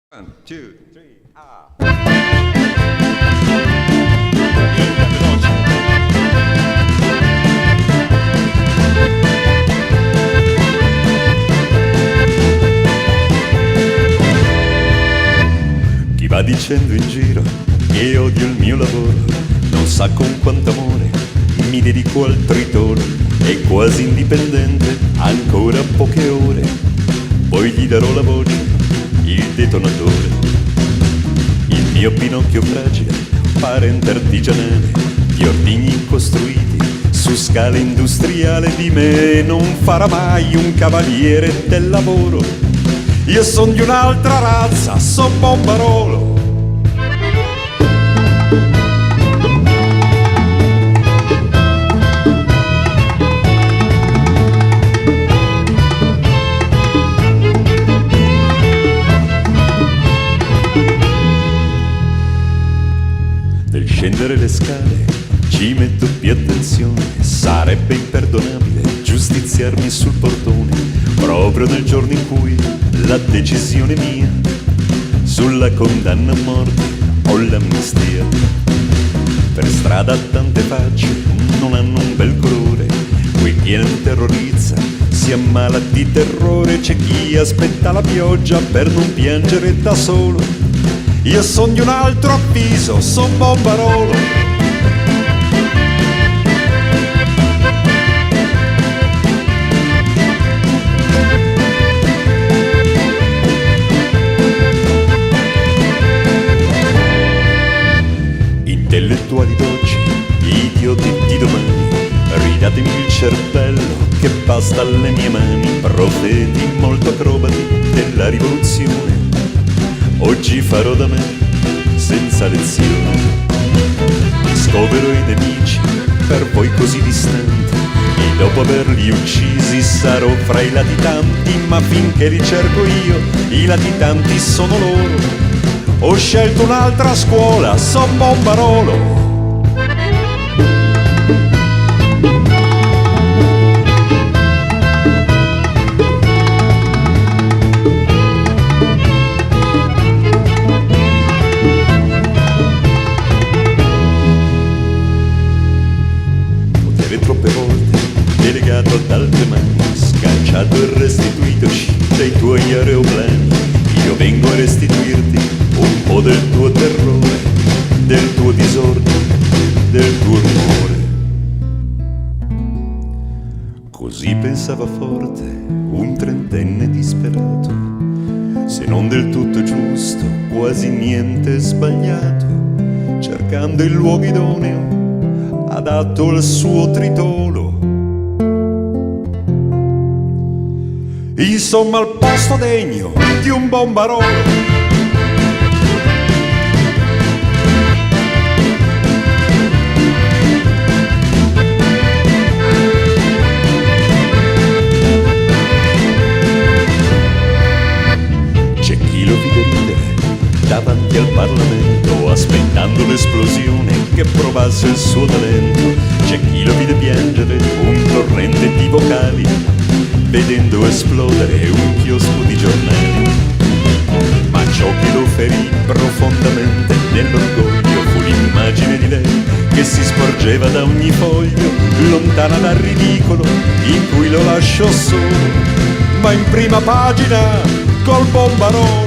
1, 2, 3, ah. Chi va dicendo in giro che odio il mio lavoro non sa con quanto amore mi dedico al tritolo. È quasi indipendente, ancora poche ore, poi gli darò la voce, il detonatore. Il mio Pinocchio fragile, parente artigianale, di ordigni costruiti su scala industriale, di me non farà mai un cavaliere del lavoro. Io son di un'altra razza, son Bombarolo. Nel scendere le scale ci metto più attenzione, sarebbe imperdonabile giustiziarmi sul portone, proprio nel giorno in cui la decisione mia sulla condanna a morte o l'amnistia. Per strada tante facce non hanno un bel colore, qui chi ne terrorizza si ammala di terrore, c'è chi aspetta la pioggia per non piangere da solo. Io son di un altro avviso, son Bombarolo. Intellettuali d'oggi, idioti di domani, ridatemi il cervello che basta alle mie mani, profeti molto acrobati della rivoluzione. Oggi farò da me, senza lezione. Scovero i nemici, per voi così distanti, e dopo averli uccisi sarò fra i latitanti, ma finché li cerco io, i latitanti sono loro. Ho scelto un'altra scuola, son Bombarolo. Troppe volte delegato ad altre mani, scacciato e restituitoci dai tuoi aeroplani. Io vengo a restituirti un po' del tuo terrore, del tuo disordine, del tuo rumore. Così pensava forte un trentenne disperato, se non del tutto giusto, quasi niente sbagliato, cercando il luogo idoneo adatto al suo tritolo. Insomma al posto degno di un Bombarolo. C'è chi lo vide ridere davanti al Parlamento, aspettando l'esplosione che provasse il suo talento. C'è chi lo vide piangere un torrente di vocali, vedendo esplodere un chiosco di giornali. Ma ciò che lo ferì profondamente nell'orgoglio fu l'immagine di lei che si sporgeva da ogni foglio, lontana dal ridicolo in cui lo lasciò solo, ma in prima pagina col Bombarolo.